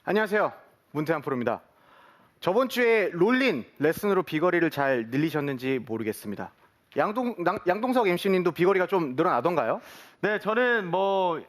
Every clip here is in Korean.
안녕하세요. 문태환 프로입니다. 저번 주에 롤린 레슨으로 비거리를 잘 늘리셨는지 모르겠습니다. 양동석 MC님도 비거리가 좀 늘어나던가요? 네, 저는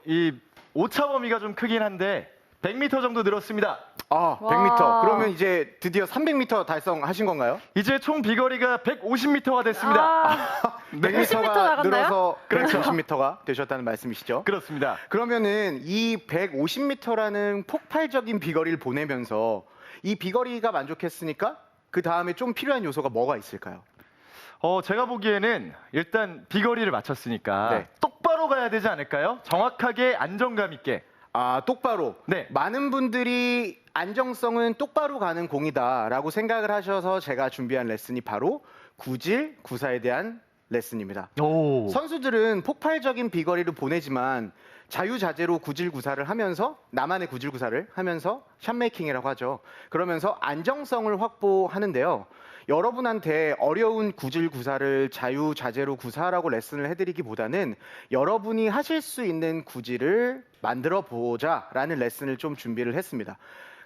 이 오차 범위가 좀 크긴 한데 100m 정도 늘었습니다. 아, 100m. 그러면 이제 드디어 300m 달성하신 건가요? 이제 총 비거리가 150m가 됐습니다. 100m가 늘어서 그렇죠. 150m가 되셨다는 말씀이시죠? 그렇습니다. 그러면은 이 150m라는 폭발적인 비거리를 보내면서 이 비거리가 만족했으니까 그 다음에 좀 필요한 요소가 뭐가 있을까요? 제가 보기에는 일단 비거리를 맞췄으니까 네. 똑바로 가야 되지 않을까요? 정확하게 안정감 있게. 아, 똑바로. 네. 많은 분들이 안정성은 똑바로 가는 공이다라고 생각을 하셔서 제가 준비한 레슨이 바로 구질, 구사에 대한 레슨입니다. 오. 선수들은 폭발적인 비거리를 보내지만 자유자재로 구질구사를 하면서 나만의 구질구사를 하면서 샷메이킹이라고 하죠. 그러면서 안정성을 확보하는데요. 여러분한테 어려운 구질구사를 자유자재로 구사하라고 레슨을 해드리기보다는 여러분이 하실 수 있는 구질을 만들어 보자라는 레슨을 좀 준비를 했습니다.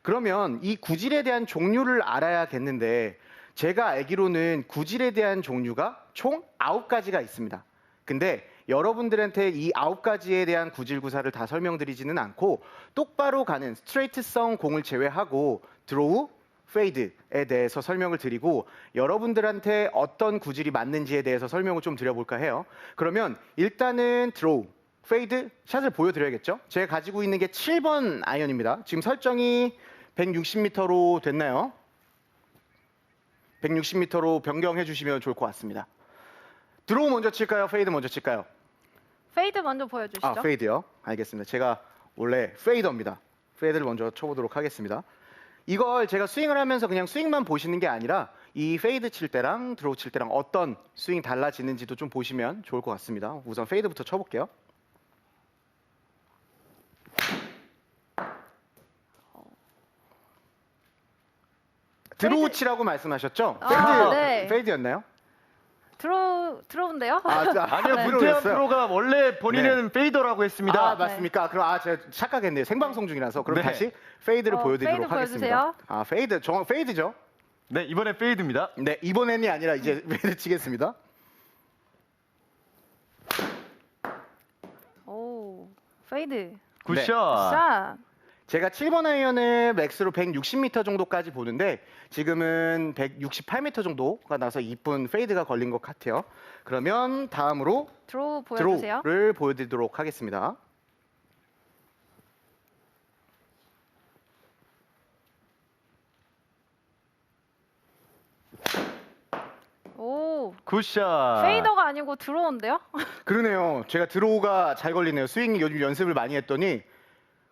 그러면 이 구질에 대한 종류를 알아야겠는데 제가 알기로는 구질에 대한 종류가 총 9가지가 있습니다. 근데 여러분들한테 이 9가지에 대한 구질구사를 다 설명드리지는 않고 똑바로 가는 스트레이트성 공을 제외하고 드로우, 페이드에 대해서 설명을 드리고 여러분들한테 어떤 구질이 맞는지에 대해서 설명을 좀 드려볼까 해요. 그러면 일단은 드로우, 페이드 샷을 보여드려야겠죠? 제가 가지고 있는 게 7번 아이언입니다. 지금 설정이 160m로 됐나요? 160m로 변경해 주시면 좋을 것 같습니다. 드로우 먼저 칠까요? 페이드 먼저 칠까요? 페이드 먼저 보여주시죠. 아, 페이드요? 알겠습니다. 제가 원래 페이더입니다. 페이드를 먼저 쳐보도록 하겠습니다. 이걸 제가 스윙을 하면서 그냥 스윙만 보시는 게 아니라 이 페이드 칠 때랑 드로우 칠 때랑 어떤 스윙 달라지는지도 좀 보시면 좋을 것 같습니다. 우선 페이드부터 쳐볼게요. 드로우 치라고 말씀하셨죠? 아, 네. 페이드였나요? 들어온데요? 아니요, 네. 문태환 프로가 원래 본인은 페이더라고 했습니다. 아, 맞습니까? 그럼 제가 착각했네요. 생방송 중이라서. 그럼 네. 다시 페이드를 보여드리도록 페이드 하겠습니다. 보여주세요. 아, 페이드죠? 네, 이번엔 페이드입니다. 네, 이번엔이 아니라 이제 페이드 치겠습니다. 오, 페이드. 굿샷. 샷. 제가 7번 아이언을 맥스로 160m 정도까지 보는데 지금은 168m 정도가 나서 이쁜 페이드가 걸린 것 같아요. 그러면 다음으로 드로우 보여주세요. 드로우를 보여드리도록 하겠습니다. 오, 굿샷. 페이더가 아니고 들어온데요? 그러네요. 제가 드로우가 잘 걸리네요. 스윙 요즘 연습을 많이 했더니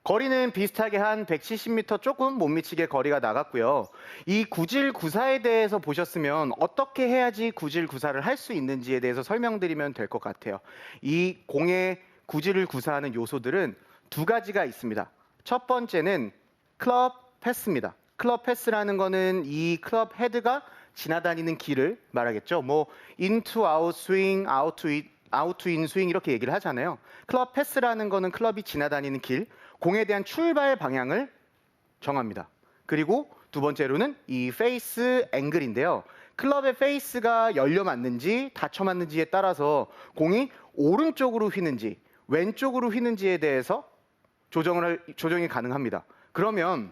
거리는 비슷하게 한 170m 조금 못 미치게 거리가 나갔고요. 이 구질 구사에 대해서 보셨으면 어떻게 해야지 구질 구사를 할 수 있는지에 대해서 설명드리면 될 것 같아요. 이 공의 구질을 구사하는 요소들은 2가지가 있습니다. 첫 번째는 클럽 패스입니다. 클럽 패스라는 거는 이 클럽 헤드가 지나다니는 길을 말하겠죠. 뭐 into out swing, out to in swing 이렇게 얘기를 하잖아요. 클럽 패스라는 거는 클럽이 지나다니는 길, 공에 대한 출발 방향을 정합니다. 그리고 두 번째로는 이 페이스 앵글인데요. 클럽의 페이스가 열려 맞는지 닫혀 맞는지에 따라서 공이 오른쪽으로 휘는지 왼쪽으로 휘는지에 대해서 조정이 가능합니다. 그러면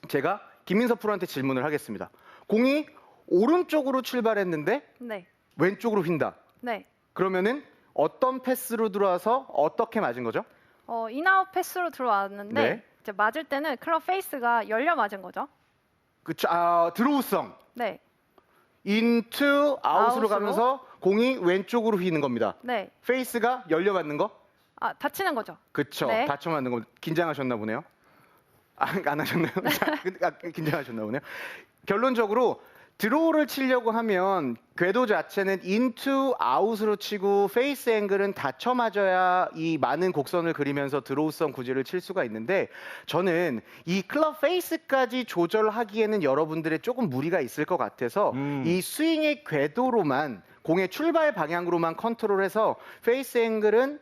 제가 김민석 프로한테 질문을 하겠습니다. 공이 오른쪽으로 출발했는데 네. 왼쪽으로 휜다. 네. 그러면은 어떤 패스로 들어와서 어떻게 맞은 거죠? 인아웃 패스로 들어왔는데 네. 이제 맞을 때는 클럽 페이스가 열려 맞은 거죠. 그쵸. 드로우성. 네. 인투 아웃으로 아웃으로? 가면서 공이 왼쪽으로 휘는 겁니다. 네. 페이스가 열려 맞는 거? 아, 다치는 거죠. 그쵸. 네. 닫혀 맞는 거. 긴장하셨나 보네요. 안 하셨나요? 긴장하셨나 보네요. 결론적으로 드로우를 치려고 하면 궤도 자체는 인투 아웃으로 치고 페이스 앵글은 닫혀 맞아야 이 많은 곡선을 그리면서 드로우성 구질을 칠 수가 있는데 저는 이 클럽 페이스까지 조절하기에는 여러분들의 조금 무리가 있을 것 같아서 이 스윙의 궤도로만 공의 출발 방향으로만 컨트롤해서 페이스 앵글은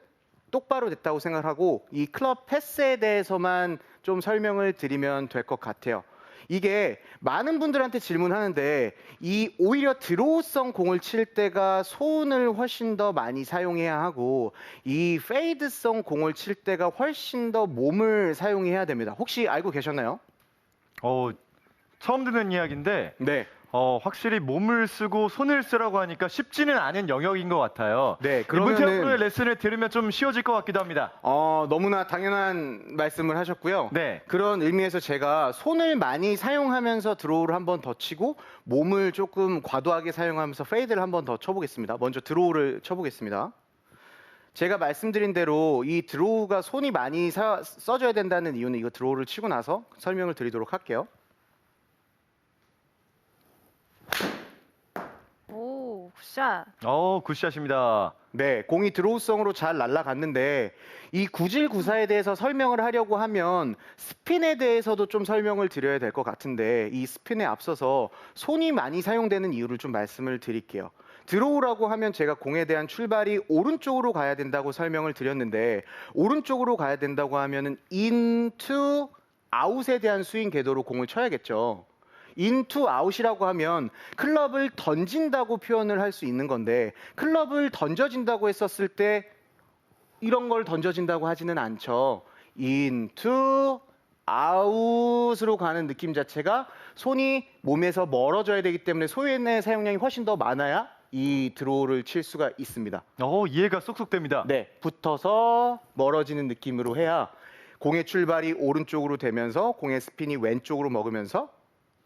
똑바로 됐다고 생각하고 이 클럽 패스에 대해서만 좀 설명을 드리면 될 것 같아요. 이게 많은 분들한테 질문하는데 이 오히려 드로우성 공을 칠 때가 손을 훨씬 더 많이 사용해야 하고 이 페이드성 공을 칠 때가 훨씬 더 몸을 사용해야 됩니다. 혹시 알고 계셨나요? 처음 듣는 이야기인데 네. 확실히 몸을 쓰고 손을 쓰라고 하니까 쉽지는 않은 영역인 것 같아요. 네, 문태영 그러면은 프로의 레슨을 들으면 좀 쉬워질 것 같기도 합니다. 너무나 당연한 말씀을 하셨고요. 네. 그런 의미에서 제가 손을 많이 사용하면서 드로우를 한 번 더 치고 몸을 조금 과도하게 사용하면서 페이드를 한 번 더 쳐보겠습니다. 먼저 드로우를 쳐보겠습니다. 제가 말씀드린 대로 이 드로우가 손이 많이 써줘야 된다는 이유는 이거 드로우를 치고 나서 설명을 드리도록 할게요. 오, 굿샷. 굿샷입니다. 네, 공이 드로우성으로 잘 날아갔는데 이 구질구사에 대해서 설명을 하려고 하면 스핀에 대해서도 좀 설명을 드려야 될 것 같은데 이 스핀에 앞서서 손이 많이 사용되는 이유를 좀 말씀을 드릴게요. 드로우라고 하면 제가 공에 대한 출발이 오른쪽으로 가야 된다고 설명을 드렸는데 오른쪽으로 가야 된다고 하면은 인투 아웃에 대한 스윙 궤도로 공을 쳐야겠죠. 인투 아웃이라고 하면 클럽을 던진다고 표현을 할 수 있는 건데 클럽을 던져진다고 했었을 때 이런 걸 던져진다고 하지는 않죠. 인투 아웃으로 가는 느낌 자체가 손이 몸에서 멀어져야 되기 때문에 소연의 사용량이 훨씬 더 많아야 이 드로우를 칠 수가 있습니다. 이해가 쏙쏙 됩니다. 네, 붙어서 멀어지는 느낌으로 해야 공의 출발이 오른쪽으로 되면서 공의 스핀이 왼쪽으로 먹으면서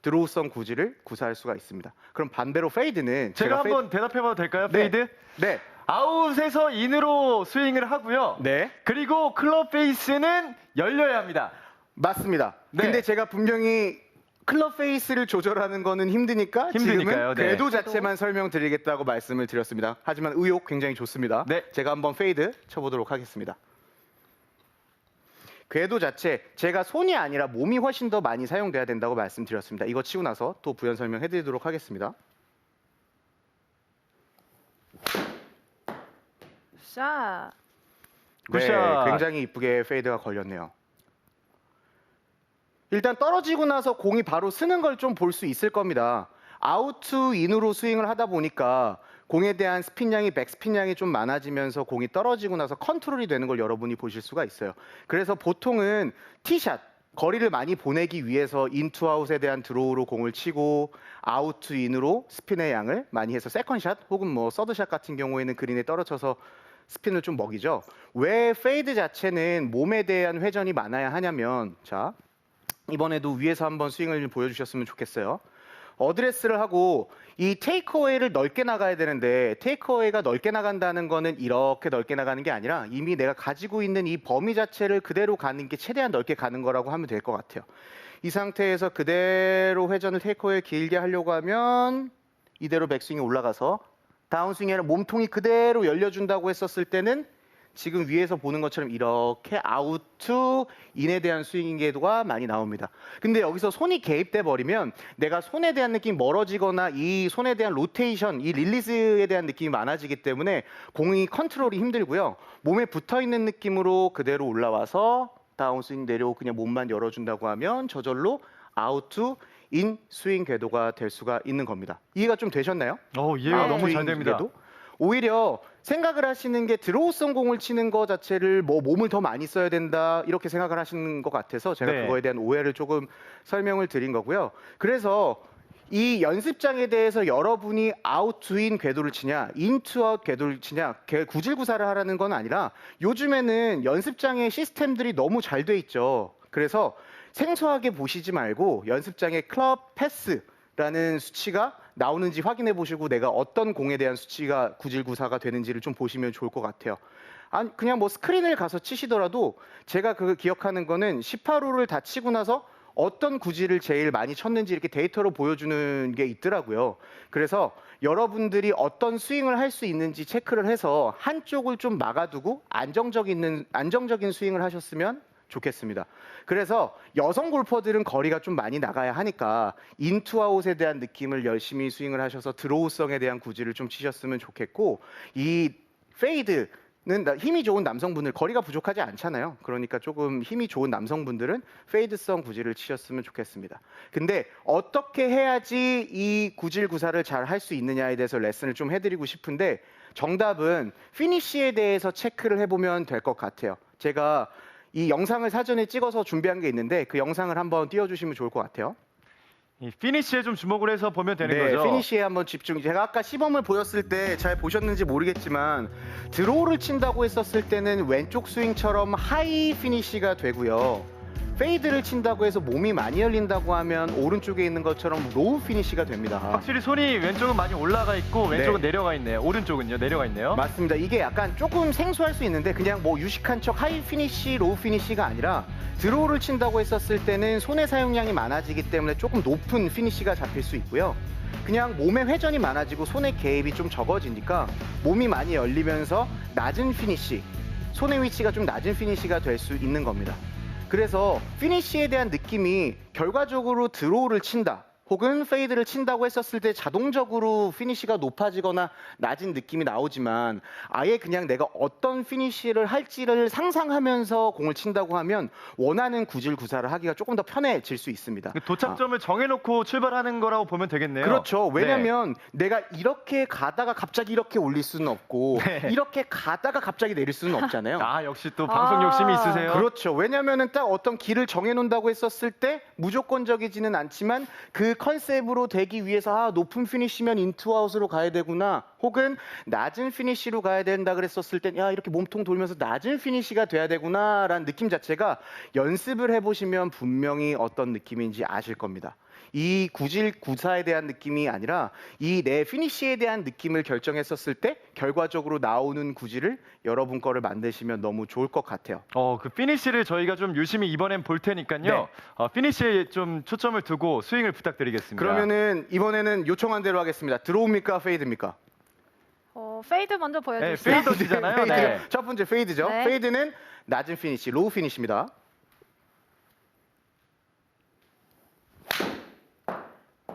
드로우성 구질을 구사할 수가 있습니다. 그럼 반대로 페이드는 제가 한번 대답해봐도 될까요? 네. 페이드? 네, 아웃에서 인으로 스윙을 하고요. 네, 그리고 클럽 페이스는 열려야 합니다. 맞습니다. 네. 근데 제가 분명히 클럽 페이스를 조절하는 거는 힘드니까 힘드니까요, 지금은 네. 궤도 자체만 설명드리겠다고 말씀을 드렸습니다. 하지만 의욕 굉장히 좋습니다. 네. 제가 한번 페이드 쳐보도록 하겠습니다. 궤도 자체 제가 손이 아니라 몸이 훨씬 더 많이 사용돼야 된다고 말씀드렸습니다. 이거 치고 나서 또 부연 설명해드리도록 하겠습니다. 굿샷. 굿샷. 네, 굉장히 이쁘게 페이드가 걸렸네요. 일단 떨어지고 나서 공이 바로 쓰는 걸 좀 볼 수 있을 겁니다. 아웃 투 인으로 스윙을 하다 보니까 공에 대한 스핀량이 백스핀량이 좀 많아지면서 공이 떨어지고 나서 컨트롤이 되는 걸 여러분이 보실 수가 있어요. 그래서 보통은 티샷 거리를 많이 보내기 위해서 인투 아웃에 대한 드로우로 공을 치고 아웃 투 인으로 스핀의 양을 많이 해서 세컨샷 혹은 뭐 서드샷 같은 경우에는 그린에 떨어져서 스핀을 좀 먹이죠. 왜 페이드 자체는 몸에 대한 회전이 많아야 하냐면 자 이번에도 위에서 한번 스윙을 보여주셨으면 좋겠어요. 어드레스를 하고 이 테이크어웨이를 넓게 나가야 되는데 테이크어웨이가 넓게 나간다는 거는 이렇게 넓게 나가는 게 아니라 이미 내가 가지고 있는 이 범위 자체를 그대로 가는 게 최대한 넓게 가는 거라고 하면 될 것 같아요. 이 상태에서 그대로 회전을 테이크어웨이 길게 하려고 하면 이대로 백스윙이 올라가서 다운스윙이 아니라 몸통이 그대로 열려준다고 했었을 때는 지금 위에서 보는 것처럼 이렇게 아웃 투 인에 대한 스윙 궤도가 많이 나옵니다. 근데 여기서 손이 개입돼 버리면 내가 손에 대한 느낌이 멀어지거나 이 손에 대한 로테이션, 이 릴리즈에 대한 느낌이 많아지기 때문에 공이 컨트롤이 힘들고요. 몸에 붙어 있는 느낌으로 그대로 올라와서 다운스윙 내려오고 그냥 몸만 열어준다고 하면 저절로 아웃 투 인 스윙 궤도가 될 수가 있는 겁니다. 이해가 좀 되셨나요? 이해가 네. 너무 잘 스윙 됩니다. 궤도? 오히려 생각을 하시는 게 드로우성 공을 치는 거 자체를 뭐 몸을 더 많이 써야 된다 이렇게 생각을 하시는 것 같아서 제가 네. 그거에 대한 오해를 조금 설명을 드린 거고요. 그래서 이 연습장에 대해서 여러분이 아웃 투인 궤도를 치냐 인투 아웃 궤도를 치냐 구질구사를 하라는 건 아니라 요즘에는 연습장의 시스템들이 너무 잘 돼 있죠. 그래서 생소하게 보시지 말고 연습장에 클럽 패스라는 수치가 나오는지 확인해 보시고 내가 어떤 공에 대한 수치가 구질구사가 되는지를 좀 보시면 좋을 것 같아요. 아니, 그냥 뭐 스크린을 가서 치시더라도 제가 그 기억하는 거는 18호를 다 치고 나서 어떤 구질을 제일 많이 쳤는지 이렇게 데이터로 보여주는 게 있더라고요. 그래서 여러분들이 어떤 스윙을 할 수 있는지 체크를 해서 한쪽을 좀 막아두고 안정적인 스윙을 하셨으면 좋겠습니다. 그래서 여성 골퍼들은 거리가 좀 많이 나가야 하니까 인투아웃에 대한 느낌을 열심히 스윙을 하셔서 드로우성에 대한 구질을 좀 치셨으면 좋겠고 이 페이드 힘이 좋은 남성분들 거리가 부족하지 않잖아요. 그러니까 조금 힘이 좋은 남성분들은 페이드성 구질을 치셨으면 좋겠습니다. 근데 어떻게 해야지 이 구질 구사를 잘 할 수 있느냐에 대해서 레슨을 좀 해드리고 싶은데 정답은 피니쉬에 대해서 체크를 해보면 될 것 같아요. 제가 이 영상을 사전에 찍어서 준비한 게 있는데 그 영상을 한번 띄워주시면 좋을 것 같아요. 이 피니쉬에 좀 주목을 해서 보면 되는 네, 거죠. 피니쉬에 한번 집중. 제가 아까 시범을 보였을 때 잘 보셨는지 모르겠지만 드로우를 친다고 했었을 때는 왼쪽 스윙처럼 하이 피니쉬가 되고요. 페이드를 친다고 해서 몸이 많이 열린다고 하면 오른쪽에 있는 것처럼 로우 피니쉬가 됩니다. 확실히 손이 왼쪽은 많이 올라가 있고 왼쪽은 네. 내려가 있네요. 오른쪽은요, 내려가 있네요. 맞습니다. 이게 약간 조금 생소할 수 있는데 그냥 뭐 유식한 척 하이 피니쉬, 로우 피니쉬가 아니라 드로우를 친다고 했었을 때는 손의 사용량이 많아지기 때문에 조금 높은 피니쉬가 잡힐 수 있고요. 그냥 몸의 회전이 많아지고 손의 개입이 좀 적어지니까 몸이 많이 열리면서 낮은 피니쉬, 손의 위치가 좀 낮은 피니쉬가 될 수 있는 겁니다. 그래서 피니쉬에 대한 느낌이 결과적으로 드로우를 친다 혹은 페이드를 친다고 했었을 때 자동적으로 피니쉬가 높아지거나 낮은 느낌이 나오지만 아예 그냥 내가 어떤 피니쉬를 할지를 상상하면서 공을 친다고 하면 원하는 구질 구사를 하기가 조금 더 편해질 수 있습니다. 도착점을 정해놓고 출발하는 거라고 보면 되겠네요. 그렇죠. 네. 왜냐면 내가 이렇게 가다가 갑자기 이렇게 올릴 수는 없고 네. 이렇게 가다가 갑자기 내릴 수는 없잖아요. 아, 역시 또 방송 욕심이 있으세요. 그렇죠. 왜냐면은 딱 어떤 길을 정해놓는다고 했었을 때 무조건적이지는 않지만 그 컨셉으로 되기 위해서 높은 피니쉬면 인투아웃으로 가야 되구나 혹은 낮은 피니쉬로 가야 된다 그랬었을 때 야 이렇게 몸통 돌면서 낮은 피니쉬가 돼야 되구나라는 느낌 자체가 연습을 해보시면 분명히 어떤 느낌인지 아실 겁니다. 이 구질 구사에 대한 느낌이 아니라 이 내 피니쉬에 대한 느낌을 결정했었을 때 결과적으로 나오는 구질을 여러분 거를 만드시면 너무 좋을 것 같아요. 그 피니쉬를 저희가 좀 유심히 이번엔 볼 테니까요. 네. 피니쉬에 좀 초점을 두고 스윙을 부탁드리겠습니다. 그러면은 이번에는 요청한 대로 하겠습니다. 드로우입니까 페이드입니까? 페이드 먼저 네, 보여주세요. 페이드시잖아요. 페이드죠. 네. 첫 번째 페이드죠. 네. 페이드는 낮은 피니쉬, 로우 피니쉬입니다.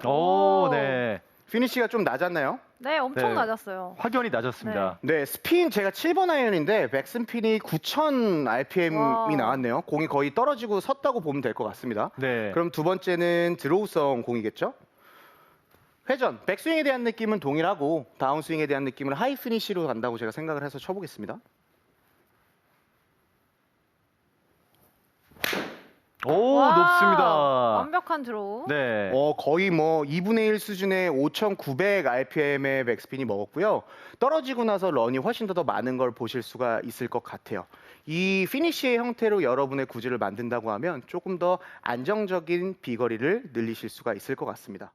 오, 네. 피니쉬가 좀 낮았나요? 네, 엄청 네. 낮았어요. 확연히 낮았습니다. 네, 스핀 제가 7번 아이언인데 백스핀이 9,000 RPM이 와. 나왔네요. 공이 거의 떨어지고 섰다고 보면 될 것 같습니다. 네. 그럼 두 번째는 드로우성 공이겠죠? 회전, 백스윙에 대한 느낌은 동일하고 다운스윙에 대한 느낌은 하이 피니쉬로 간다고 제가 생각을 해서 쳐보겠습니다. 오, 와, 높습니다. 완벽한 드로우. 네. 거의 뭐 2분의 1 수준의 5,900 RPM의 백스핀이 먹었고요. 떨어지고 나서 런이 훨씬 더 많은 걸 보실 수가 있을 것 같아요. 이 피니쉬의 형태로 여러분의 구질을 만든다고 하면 조금 더 안정적인 비거리를 늘리실 수가 있을 것 같습니다.